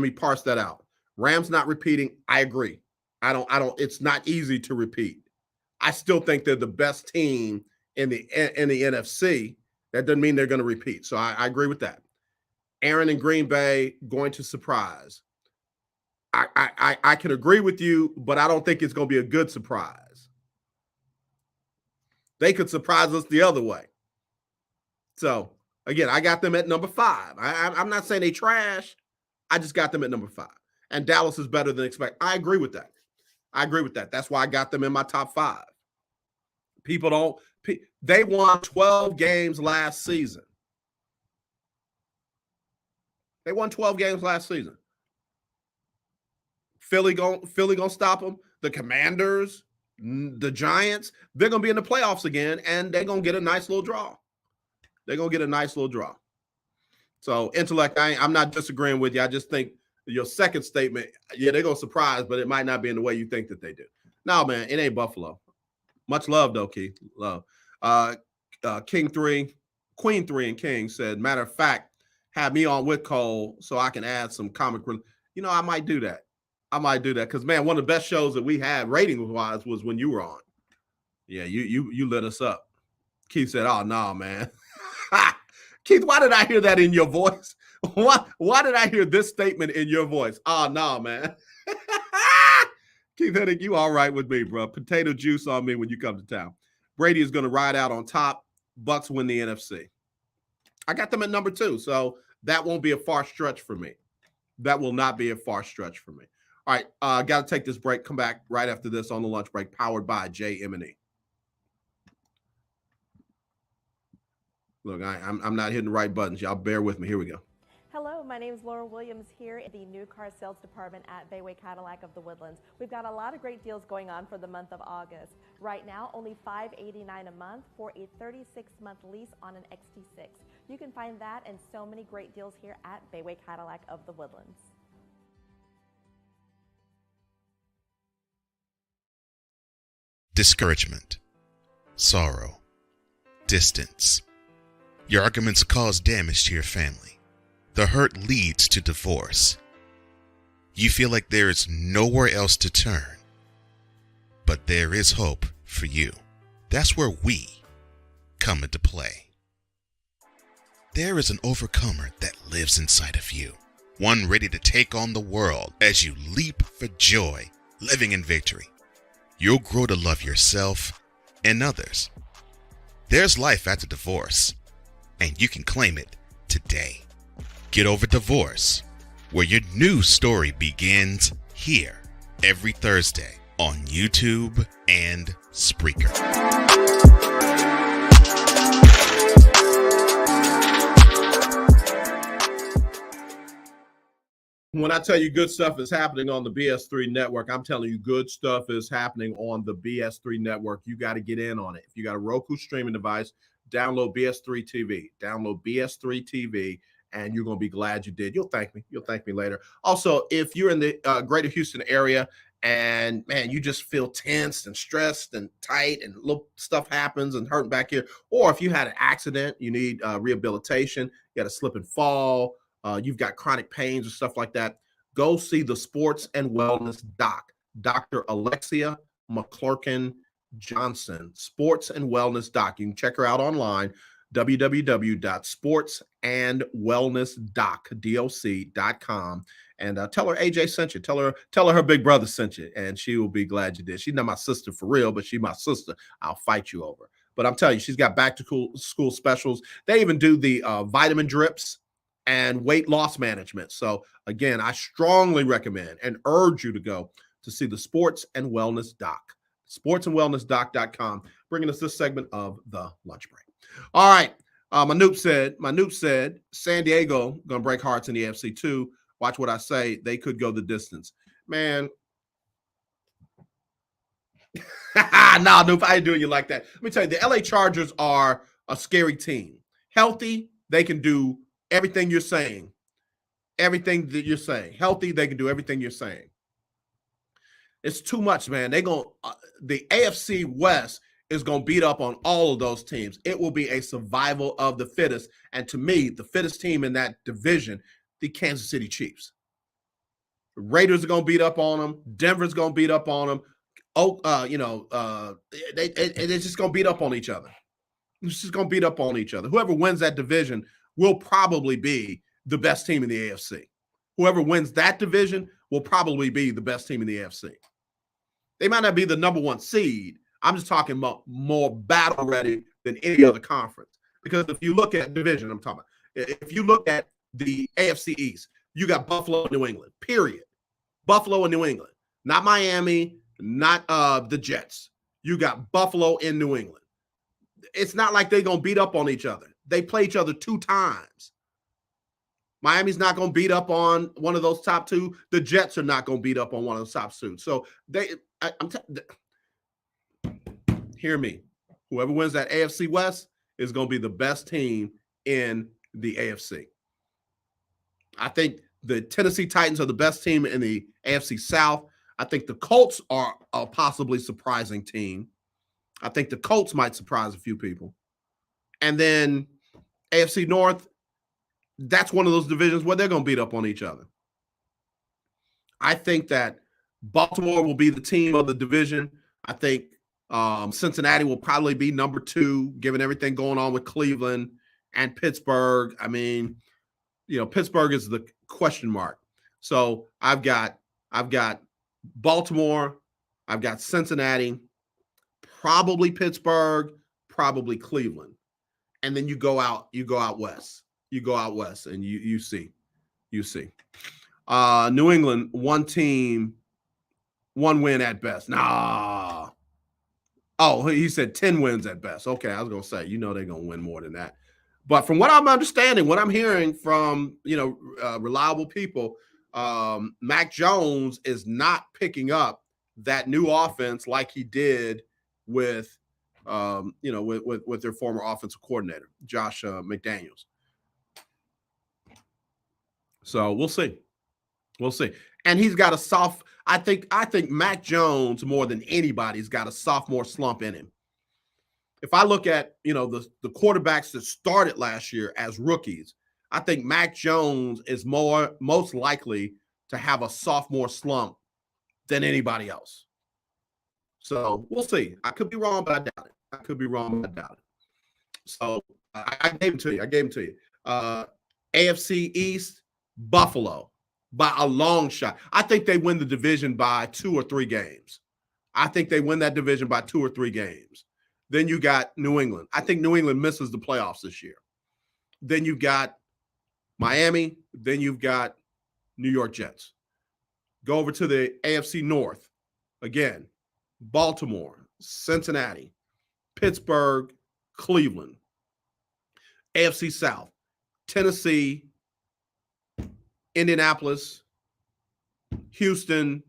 parse that out. Rams not repeating. I agree. I don't. It's not easy to repeat. I still think they're the best team in the NFC. That doesn't mean they're going to repeat. So I agree with that. Aaron in Green Bay going to surprise. I can agree with you, but I don't think it's going to be a good surprise. They could surprise us the other way. So again, I got them at number 5. I'm not saying they trash. I just got them at number 5. And Dallas is better than expected. I agree with that. That's why I got them in my top 5. They won 12 games last season. Philly gonna stop them. The Commanders, the Giants, they're gonna be in the playoffs again, and they're gonna get a nice little draw. So intellect, I'm not disagreeing with you. I just think your second statement, they're gonna surprise, but it might not be in the way you think that they do. No, man, it ain't Buffalo. Much love though, Keith. Love. Queen 3 and King said, matter of fact, have me on with Cole so I can add some comic relief. I might do that. Because, man, one of the best shows that we had rating-wise was when you were on. Yeah, you lit us up. Keith said, oh, no, man. Keith, why did I hear that in your voice? Why did I hear this statement in your voice? Oh, no, man. Keith, I think you all right with me, bro. Potato juice on me when you come to town. Brady is going to ride out on top. Bucks win the NFC. I got them at number 2, so that won't be a far stretch for me. That will not be a far stretch for me. All right, got to take this break. Come back right after this on the lunch break, powered by JM&E. Look, I'm not hitting the right buttons. Y'all bear with me. Here we go. Hello, my name is Laura Williams here in the new car sales department at Bayway Cadillac of the Woodlands. We've got a lot of great deals going on for the month of August. Right now, only $589 a month for a 36-month lease on an XT6. You can find that and so many great deals here at Bayway Cadillac of the Woodlands. Discouragement, sorrow, distance. Your arguments cause damage to your family. The hurt leads to divorce. You feel like there is nowhere else to turn. But there is hope for you. That's where we come into play. There is an overcomer that lives inside of you. One ready to take on the world as you leap for joy, living in victory. You'll grow to love yourself and others. There's life after divorce, and you can claim it today. Get Over Divorce, where your new story begins here every Thursday on YouTube and Spreaker. When I tell you good stuff is happening on the BS3 network, I'm telling you good stuff is happening on the BS3 network. You got to get in on it. If you got a Roku streaming device, download BS3 TV. Download BS3 TV, and you're going to be glad you did. You'll thank me. You'll thank me later. Also, if you're in the greater Houston area and, man, you just feel tense and stressed and tight and little stuff happens and hurting back here, or if you had an accident, you need rehabilitation, you got a slip and fall, you've got chronic pains or stuff like that, go see the Sports and Wellness Doc, Dr. Alexia McClurkin Johnson, Sports and Wellness Doc. You can check her out online, www.sportsandwellnessdoc.com, and tell her AJ sent you. Tell her her big brother sent you, and she will be glad you did. She's not my sister for real, but she's my sister. I'll fight you over. But I'm telling you, she's got back to school specials. They even do the vitamin drips and weight loss management. So again, I strongly recommend and urge you to go to see the Sports and Wellness Doc, sportsandwellnessdoc.com, bringing us this segment of the lunch break. All right. Manoop said San Diego going to break hearts in the AFC too. Watch what I say. They could go the distance, man. Nah, Noop, I ain't doing you like that. Let me tell you, the LA Chargers are a scary team. Healthy, they can do everything you're saying. Everything that you're saying. Healthy, they can do everything you're saying. It's too much, man. The AFC West is going to beat up on all of those teams. It will be a survival of the fittest. And to me, the fittest team in that division, the Kansas City Chiefs. The Raiders are going to beat up on them. Denver's going to beat up on them. They're just going to beat up on each other. It's just going to beat up on each other. Whoever wins that division will probably be the best team in the AFC. Whoever wins that division will probably be the best team in the AFC. They might not be the number one seed. I'm just talking about more battle ready than any other conference. Because if you look at division, I'm talking about, if you look at the AFC East, You got Buffalo and New England, period. Buffalo and New England, not Miami, not the Jets. You got Buffalo and New England. It's not like they're going to beat up on each other. They play each other 2 times. Miami's not going to beat up on one of those top 2. The Jets are not going to beat up on one of those top 2. So hear me. Whoever wins that AFC West is going to be the best team in the AFC. I think the Tennessee Titans are the best team in the AFC South. I think the Colts are a possibly surprising team. I think the Colts might surprise a few people. And then AFC North, that's one of those divisions where they're going to beat up on each other. I think that Baltimore will be the team of the division. I think Cincinnati will probably be number 2, given everything going on with Cleveland and Pittsburgh. I mean, Pittsburgh is the question mark. So I've got Baltimore, I've got Cincinnati, probably Pittsburgh, probably Cleveland. And then you go out west. You go out west and you see. New England, 1 team, 1 win at best. Nah. Oh, he said 10 wins at best. Okay, I was going to say, they're going to win more than that. But from what I'm understanding, what I'm hearing from, reliable people, Mac Jones is not picking up that new offense like he did with their former offensive coordinator, Josh McDaniels. So we'll see. And he's got I think Mac Jones, more than anybody's got a sophomore slump in him. If I look at, the quarterbacks that started last year as rookies, I think Mac Jones is most likely to have a sophomore slump than anybody else. So we'll see. I could be wrong, but I doubt it. So I gave them to you. AFC East, Buffalo by a long shot. I think they win the division by 2 or 3 games. Then you got New England. I think New England misses the playoffs this year. Then you've got Miami. Then you've got New York Jets. Go over to the AFC North. Again, Baltimore, Cincinnati, Pittsburgh, Cleveland. AFC South, Tennessee, Indianapolis, Houston,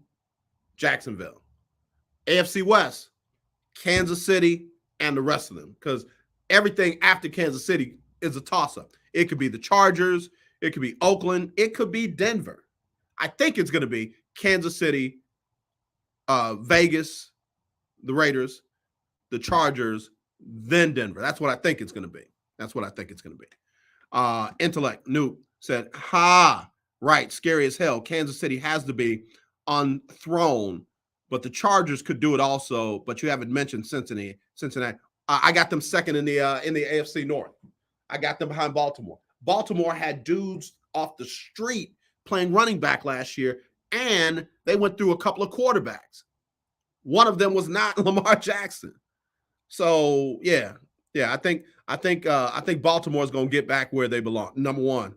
Jacksonville. AFC West, Kansas City, and the rest of them, because everything after Kansas City is a toss-up. It could be the Chargers. It could be Oakland. It could be Denver. I think it's going to be Kansas City, Vegas, the Raiders, the Chargers, then Denver. That's what I think it's going to be. Intellect, Noob said, right, scary as hell. Kansas City has to be on throne, but the Chargers could do it also, but you haven't mentioned Cincinnati. I got them second in the AFC North. I got them behind Baltimore. Baltimore had dudes off the street playing running back last year, and they went through a couple of quarterbacks. One of them was not Lamar Jackson. So yeah, I think Baltimore is going to get back where they belong. Number 1.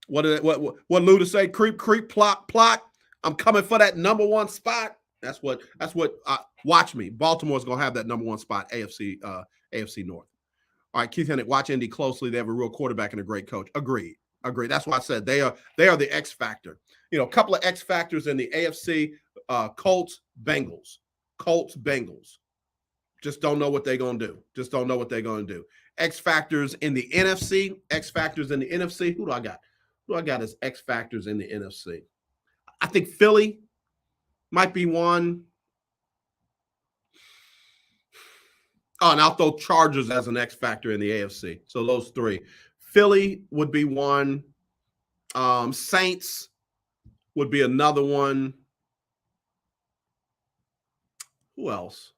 What Luda say? Creep, plot. I'm coming for that number 1 spot. That's what. Watch me. Baltimore's going to have that number 1 spot. AFC North. All right, Keith Hennick, watch Indy closely. They have a real quarterback and a great coach. Agreed. That's why I said they are the X factor. A couple of X factors in the AFC. Colts, Bengals. Just don't know what they're going to do. X factors in the NFC. Who do I got? Who I got as X factors in the NFC? I think Philly might be one. Oh, and I'll throw Chargers as an X factor in the AFC. So those 3. Philly would be one. Saints would be another one. Who else?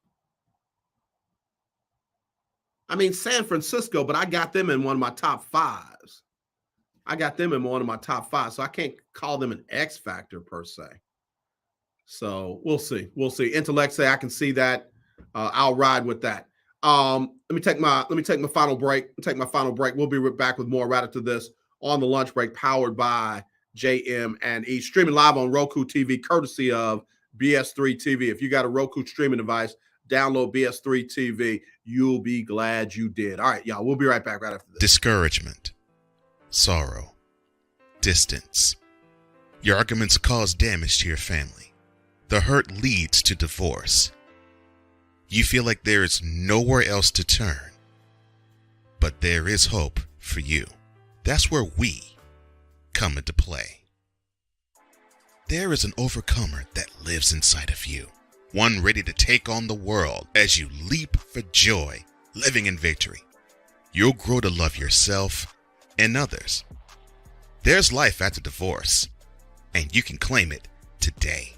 I mean, San Francisco, but I got them in one of my top 5s. So I can't call them an X factor per se. So we'll see. Intellect say I can see that. I'll ride with that. Let me take my final break. We'll be right back with more right after this on the lunch break, powered by JM&E, streaming live on Roku TV, courtesy of BS3 TV. If you got a Roku streaming device, download BS3 TV. You'll be glad you did. All right, y'all, we'll be right back right after this. Discouragement, sorrow, distance. Your arguments cause damage to your family. The hurt leads to divorce. You feel like there is nowhere else to turn. But there is hope for you. That's where we come into play. There is an overcomer that lives inside of you. One ready to take on the world as you leap for joy, living in victory. You'll grow to love yourself and others. There's life after divorce, and you can claim it today.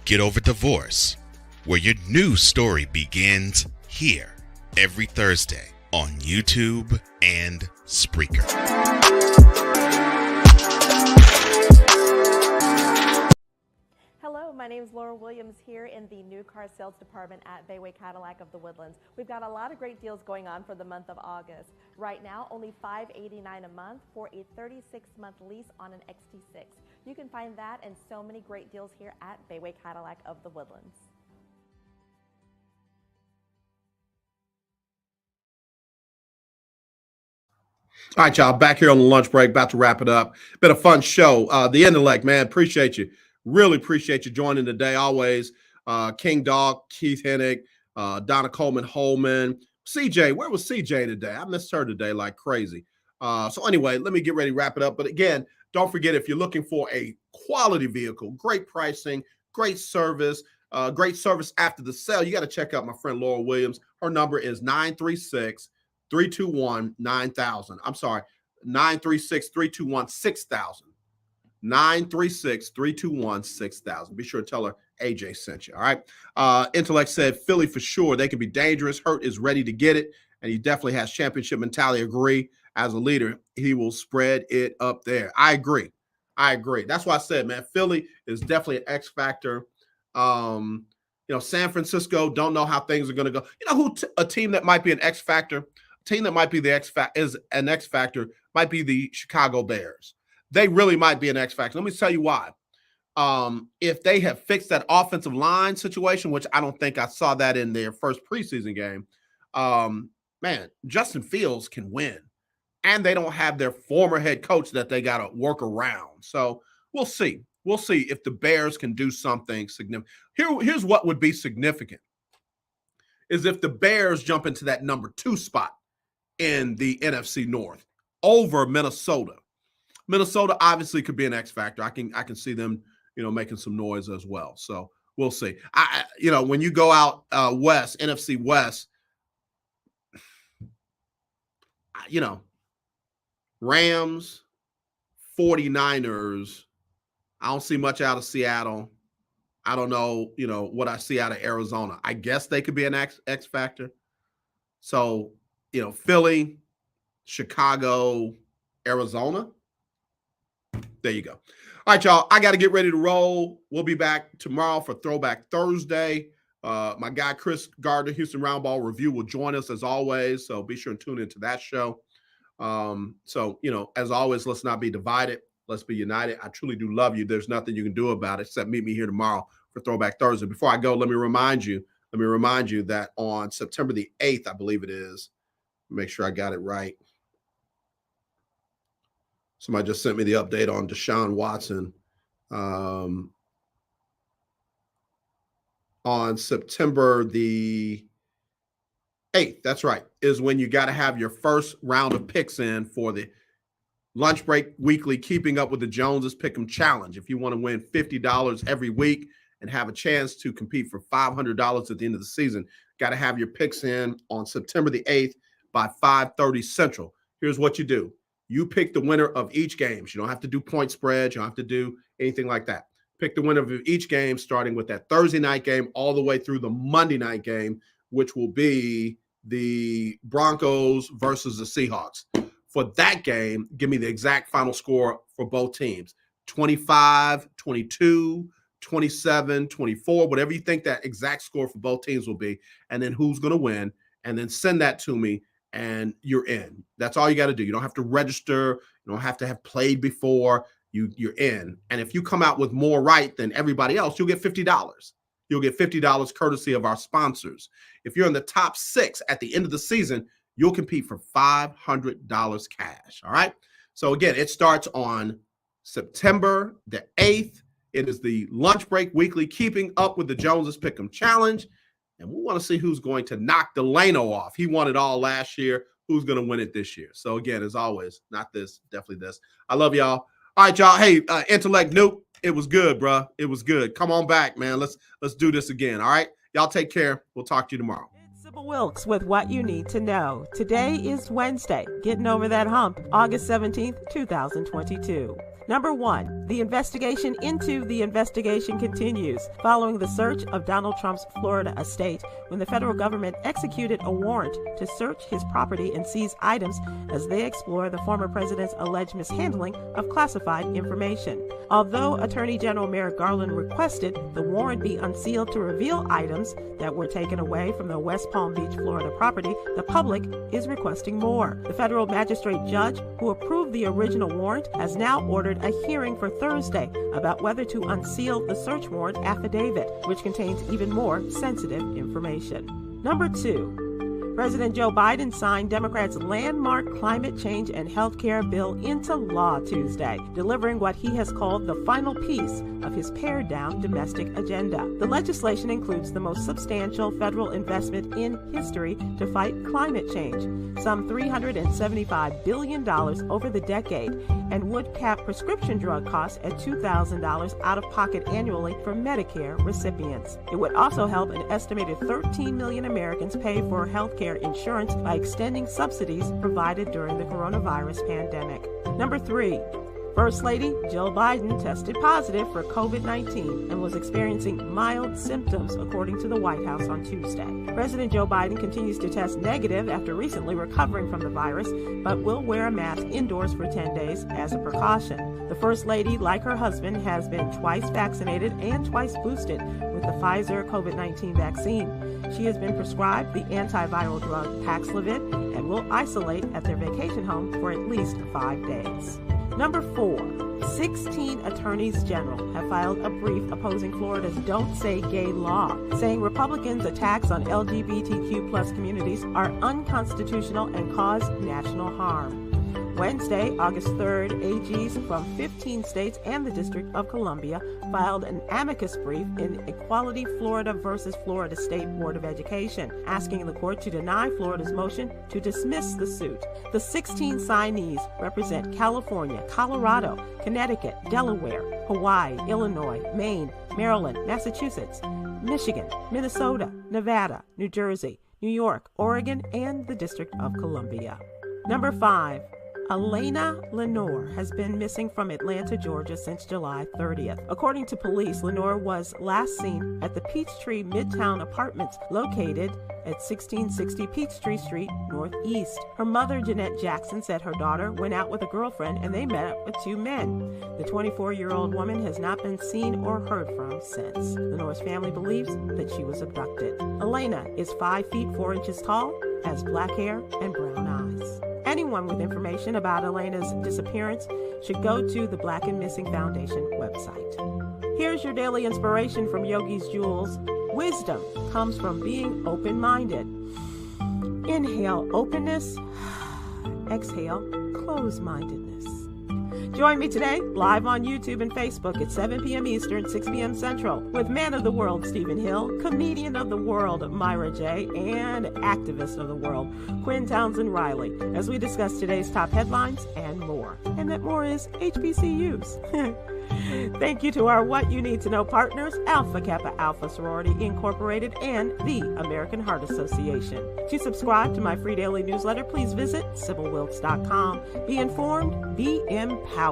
Get Over Divorce, where your new story begins here every Thursday on YouTube and Spreaker. Hello, my name is Laura Williams here in the new car sales department at Bayway Cadillac of the Woodlands. We've got a lot of great deals going on for the month of August. Right now, only $589 a month for a 36-month lease on an XT6. You can find that and so many great deals here at Bayway Cadillac of the Woodlands. All right, y'all, back here on the lunch break, about to wrap it up. Been a fun show. The intellect, man, appreciate you. Really appreciate you joining today. Always. King Dog, Keith Hennick, Donna Coleman Holman, CJ. Where was CJ today? I missed her today like crazy. So anyway, let me get ready to wrap it up. But again, don't forget, if you're looking for a quality vehicle, great pricing, great service after the sale, you got to check out my friend Laura Williams. Her number is 936-321-9000. I'm sorry, 936-321-6000. 936-321-6000. Be sure to tell her AJ sent you. All right. Intellect said Philly for sure. They can be dangerous. Hurt is ready to get it, and he definitely has championship mentality. Agree. As a leader, he will spread it up there. I agree. That's why I said, man, Philly is definitely an X factor. San Francisco, don't know how things are going to go. You know who a team that might be an X factor? A team that might be the X factor might be the Chicago Bears. They really might be an X factor. Let me tell you why. If they have fixed that offensive line situation, which I don't think I saw that in their first preseason game, man, Justin Fields can win. And they don't have their former head coach that they got to work around. So we'll see. We'll see if the Bears can do something significant. Here's what would be significant is if the Bears jump into that number 2 spot in the NFC North over Minnesota. Minnesota obviously could be an X factor. I can see them, making some noise as well. So we'll see. When you go out west, NFC West, Rams, 49ers, I don't see much out of Seattle. I don't know, what I see out of Arizona. I guess they could be an X factor. So, Philly, Chicago, Arizona. There you go. All right, y'all. I got to get ready to roll. We'll be back tomorrow for Throwback Thursday. My guy, Chris Gardner, Houston Roundball Review, will join us as always. So be sure and tune into that show. As always, let's not be divided. Let's be united. I truly do love you. There's nothing you can do about it except meet me here tomorrow for Throwback Thursday. Before I go, let me remind you that on September the 8th, I believe it is, make sure I got it right. Somebody just sent me the update on Deshaun Watson. On September the 8th, that's right, is when you got to have your first round of picks in for the Lunch Break Weekly Keeping Up with the Joneses Pick'em Challenge. If you want to win $50 every week and have a chance to compete for $500 at the end of the season, got to have your picks in on September the 8th by 5:30 Central. Here's what you do. You pick the winner of each game. You don't have to do point spreads. You don't have to do anything like that. Pick the winner of each game, starting with that Thursday night game all the way through the Monday night game, which will be the Broncos versus the Seahawks. For that game, give me the exact final score for both teams. 25, 22, 27, 24, whatever you think that exact score for both teams will be, and then who's going to win, and then send that to me, and you're in. That's all you got to do. You don't have to register. You don't have to have played before. You're in. And if you come out with more right than everybody else, you'll get $50. You'll get $50 courtesy of our sponsors. If you're in the top 6 at the end of the season, you'll compete for $500 cash. All right. So again, it starts on September the 8th. It is the Lunch Break Weekly Keeping Up with the Joneses Pick'em Challenge. And we want to see who's going to knock Delano off. He won it all last year. Who's going to win it this year? So again, as always, not this, definitely this. I love y'all. All right, y'all. Hey, Intellect Nuke, it was good, bro. It was good. Come on back, man. Let's do this again. All right. Y'all take care. We'll talk to you tomorrow. Sybil Wilkes with what you need to know. Today is Wednesday, getting over that hump, August 17th, 2022. Number 1, the investigation into the investigation continues following the search of Donald Trump's Florida estate when the federal government executed a warrant to search his property and seize items as they explore the former president's alleged mishandling of classified information. Although Attorney General Merrick Garland requested the warrant be unsealed to reveal items that were taken away from the West Palm Beach, Florida property, the public is requesting more. The federal magistrate judge who approved the original warrant has now ordered a hearing for Thursday about whether to unseal the search warrant affidavit, which contains even more sensitive information. Number 2. President Joe Biden signed Democrats' landmark climate change and health care bill into law Tuesday, delivering what he has called the final piece of his pared-down domestic agenda. The legislation includes the most substantial federal investment in history to fight climate change, some $375 billion over the decade, and would cap prescription drug costs at $2,000 out of pocket annually for Medicare recipients. It would also help an estimated 13 million Americans pay for health care insurance by extending subsidies provided during the coronavirus pandemic. Number 3. First Lady Jill Biden tested positive for COVID-19 and was experiencing mild symptoms, according to the White House on Tuesday. President Joe Biden continues to test negative after recently recovering from the virus, but will wear a mask indoors for 10 days as a precaution. The First Lady, like her husband, has been twice vaccinated and twice boosted with the Pfizer COVID-19 vaccine. She has been prescribed the antiviral drug Paxlovid and will isolate at their vacation home for at least 5 days. Number 4, 16 attorneys general have filed a brief opposing Florida's Don't Say Gay law, saying Republicans' attacks on LGBTQ+ communities are unconstitutional and cause national harm. Wednesday, August 3rd, AGs from 15 states and the District of Columbia filed an amicus brief in Equality Florida versus Florida State Board of Education, asking the court to deny Florida's motion to dismiss the suit. The 16 signees represent California, Colorado, Connecticut, Delaware, Hawaii, Illinois, Maine, Maryland, Massachusetts, Michigan, Minnesota, Nevada, New Jersey, New York, Oregon, and the District of Columbia. Number 5. Elena Lenore has been missing from Atlanta, Georgia since July 30th. According to police, Lenore was last seen at the Peachtree Midtown Apartments located at 1660 Peachtree Street Northeast. Her mother, Jeanette Jackson, said her daughter went out with a girlfriend and they met up with 2 men. The 24-year-old woman has not been seen or heard from since. Lenore's family believes that she was abducted. Elena is 5 feet 4 inches tall, has black hair and brown eyes. Anyone with information about Elena's disappearance should go to the Black and Missing Foundation website. Here's your daily inspiration from Yogi's Jewels. Wisdom comes from being open-minded. Inhale openness, exhale closed-mindedness. Join me today live on YouTube and Facebook at 7 p.m. Eastern, 6 p.m. Central with Man of the World Stephen Hill, Comedian of the World Myra J., and Activist of the World Quinn Townsend Riley as we discuss today's top headlines and more. And that more is HBCUs. Thank you to our What You Need to Know partners, Alpha Kappa Alpha Sorority Incorporated and the American Heart Association. To subscribe to my free daily newsletter, please visit SybilWilkes.com. Be informed, be empowered.